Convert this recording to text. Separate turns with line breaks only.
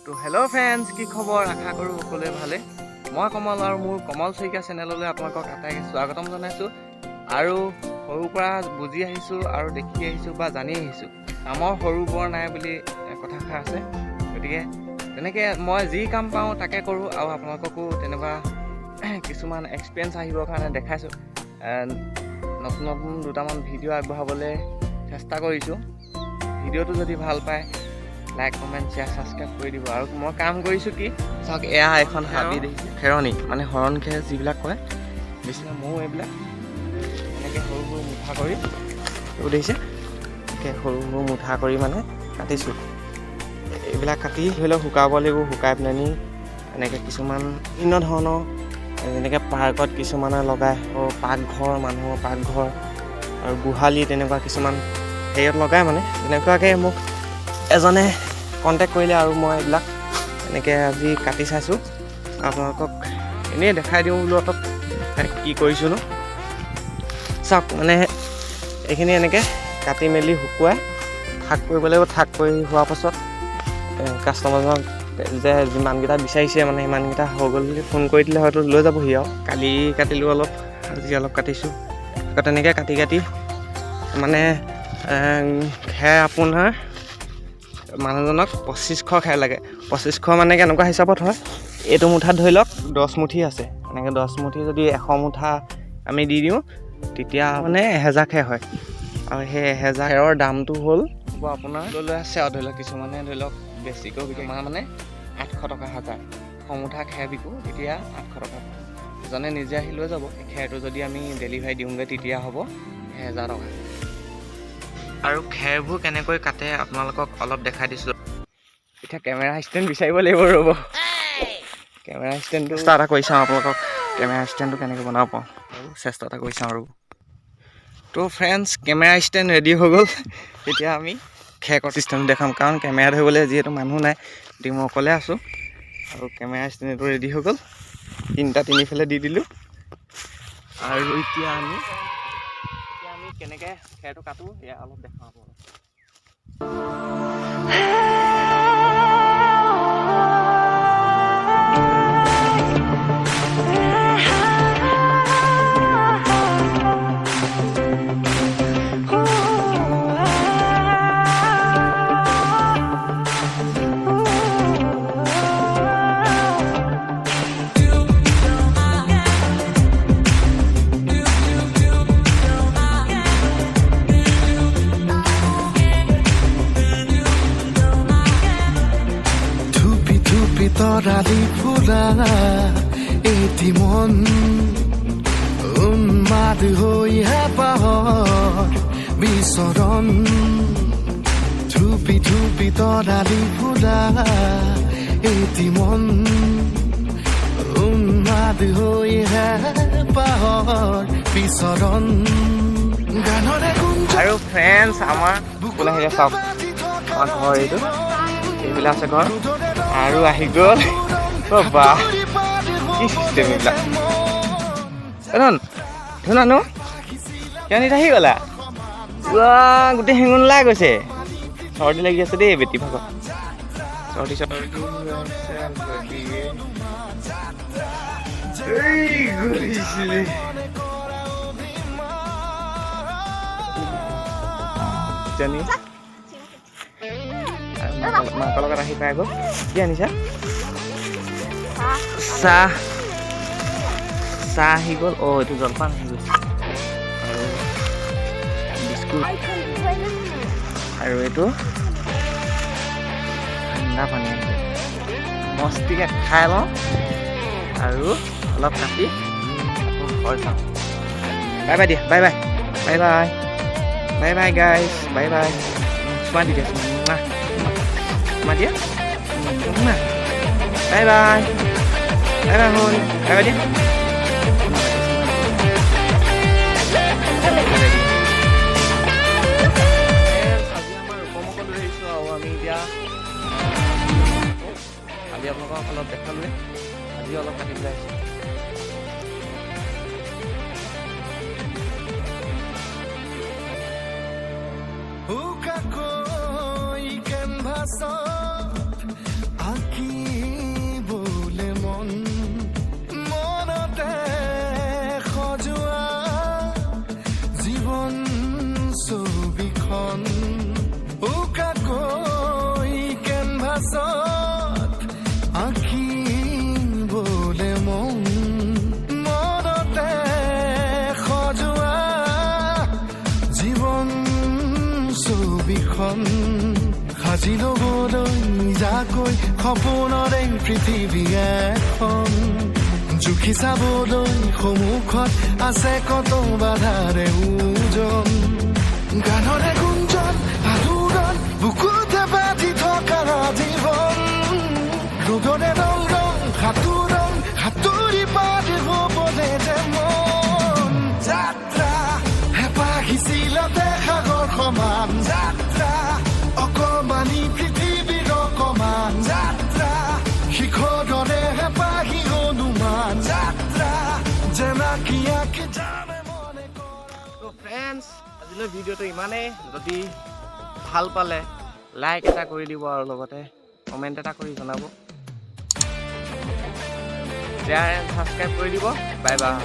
তো hello' friends, কি খবৰ? আশা কৰোঁ সকলোৱে ভালে। মই কমল আৰু মোৰ কমল শইকীয়া চেনেললৈ আপোনালোকক আটাইকে স্বাগতম জনাইছোঁ। আৰু সৰুৰ পৰা বুজি আহিছোঁ আৰু দেখি আহিছোঁ বা জানি আহিছোঁ, কামৰ সৰু বৰ নাই বুলি কথাষাৰ আছে। গতিকে তেনেকৈ মই যি কাম পাওঁ তাকে কৰোঁ আৰু আপোনালোককো তেনেকুৱা কিছুমান এক্সপিৰিয়েঞ্চ আহিবৰ কাৰণে দেখাইছোঁ। নতুন নতুন দুটামান ভিডিঅ' আগবঢ়াবলৈ চেষ্টা কৰিছোঁ। ভিডিঅ'টো যদি ভাল পায় লাইক কমেণ্ট শ্বেয়াৰ ছাবস্ক্ৰাইব কৰি দিব। আৰু মই কাম কৰিছোঁ কি চাওক, এয়া এখন হাবি দেখিছে, খেৰণি মানে হৰণ খেৰ যিবিলাক কয়, বেছি ময়ো এইবিলাক এনেকৈ সৰু সৰু মুঠা কৰি এইবোৰ দেখিছে, এনেকৈ সৰু সৰু মুঠা কৰি মানে কাটিছোঁ। এইবিলাক কাটি ধৰি লওক শুকাব লাগিব। শুকাই পেলানি এনেকৈ কিছুমান বিভিন্ন ধৰণৰ যেনেকৈ পাৰ্কত কিছুমানে লগায়, পাকঘৰ, মানুহৰ পাকঘৰ আৰু গোহালি তেনেকুৱা কিছুমান হেৰিয়ত লগায়। মানে তেনেকুৱাকৈ মোক এজনে কণ্টেক্ট কৰিলে আৰু মই এইবিলাক এনেকৈ আজি কাটি চাইছোঁ। আপোনালোকক এনেই দেখাই দিওঁ বোলো অলপ কি কৰিছোঁ ন। চাওক, মানে এইখিনি এনেকৈ কাটি মেলি শুকুৱাই থাক কৰিব লাগিব। থাক কৰি হোৱাৰ পাছত কাষ্টমাৰজনক যে যিমানকেইটা বিচাৰিছে মানে সিমানকেইটা হৈ গ'ল বুলি ফোন কৰি দিলে হয়তো লৈ যাবহি। আৰু কালি কাটিলোঁ অলপ, আজি অলপ কাটিছোঁ। আকৌ তেনেকৈ কাটি কাটি মানে খেৰ আপোনাৰ মানুহজনক 2500 খেৰ লাগে। 2500 মানে কেনেকুৱা হিচাপত হয়, এইটো মুঠাত ধৰি লওক 10 মুঠি আছে। এনেকৈ 10 মুঠি যদি 100 মুঠা আমি দি দিওঁ তেতিয়া মানে 1000 খেৰ হয়। আৰু সেই 1000 খেৰৰ দামটো হ'ল আপোনাৰ লৈ আছে আৰু ধৰি লওক কিছুমানে ধৰি লওক বেছিকৈ বিকে, মানে 800 টকা 1000। 100 মুঠা খেৰ বিকোঁ তেতিয়া 800 টকা। এজনে নিজে আহি লৈ যাব। খেৰটো যদি আমি ডেলিভাৰী দিওঁগৈ তেতিয়া হ'ব 1000 টকা। আৰু খেৰবোৰ কেনেকৈ কাটে আপোনালোকক অলপ দেখাই দিছোঁ। এতিয়া কেমেৰা ষ্টেণ্ড বিচাৰিব লাগিব, ৰ'ব। কেমেৰা ষ্টেণ্ডটো চেষ্টা এটা কৰি চাওঁ, আপোনালোকক কেমেৰা ষ্টেণ্ডটো কেনেকৈ বনাব পাৰোঁ আৰু চেষ্টা এটা কৰি চাওঁ ৰ'ব। তো ফ্ৰেণ্ডছ, কেমেৰা ষ্টেণ্ড ৰেডি হৈ গ'ল। এতিয়া আমি খেৰ কটা চিষ্টেমটো দেখাম, কাৰণ কেমেৰা ধৰিবলৈ যিহেতু মানুহ নাই, গতিকে মই অকলে আছোঁ। আৰু কেমেৰা ষ্টেণ্ডটো ৰেডি হৈ গ'ল, তিনিফালে দি দিলোঁ। আৰু এতিয়া আমি কেনেকৈ খেৰটো কাটোঁ এয়া অলপ দেখাওঁ আপোনালোকক।
তৰালি ফুলা এটি মন উন্মাদ হৈ হেঁপাহৰ বিচৰণ। ধুপি ধুপি তৰালি ফুলা এটি মন উন্মাদ হৈ হেঁপাহৰ বিচৰণ। গানৰে
আৰু ফ্ৰেণ্ডছ, আমাৰ কোন আহিলে চাওক, আমাৰ ঘৰ এইটো, এইবিলাক আছে ঘৰ। আৰু আহি গ'ল বা কি চিষ্টেম এইবিলাক। ধুনানো কিয় আহি গ'লা? গোটেই হেঙুন ওলাই গৈছে। চৰ্দি লাগি আছে দেই বেটি ভাগত। চৰ্দি মাকৰ লগত আহি পাই গ'ল। কি আনিছা? চাহ আহি গ'ল। এইটো জলপান আহি গৈছে আৰু বিস্কুট আৰু এইটো ঠাণ্ডা পানী। মস্তিকৈ খাই লওঁ আৰু অলপ কাটি আকৌ ঘৰ যাওঁ। বাই বাই দিয়া, bye bye bye bye bye bye guys, bye bye. চুমা দি দিয়া, চুমা দিয়া, বাই বাই বাই বাই হ'ল, বাই বাই দিয়া। আজি আমাৰ ৰূপমকল লৈ আহিছোঁ আৰু আমি এতিয়া কালি আপোনালোকক অলপ দেখালোৱে, আজি অলপ কাটিবলৈ আহিছোঁ।
কেনভাছত আঁকি সাজি ল'বলৈ নিজাকৈ সপোনৰে পৃথিৱী এখন জুখি চাবলৈ সন্মুখত আছে কত বাধাৰে ওজন গানৰে গুঞ্জন আলোড়ন বুকুতে বাজি থকা জীৱন ৰ'দৰে ৰং ৰং সাঁতুৰি পাৰ হ'বলে যে মন যাত্ৰা হেঁপাহিছিলতে সাগৰ সমান যাত্ৰা অকমানি পৃথিৱীৰ অকমান যাত্ৰা শিখৰৰে হেঁপাহি অনুমান যাত্ৰা জেনাকি আঁকি যাবে মনে
তো ফ্ৰেণ্ডছ আজিলৈ ভিডিঅ'টো ইমানেই যদি ভাল পালে লাইক এটা কৰি দিব আৰু লগতে কমেণ্ট এটা কৰি জনাব শ্বেয়াৰ এণ্ড ছাবস্ক্ৰাইব কৰি দিব বাই বাই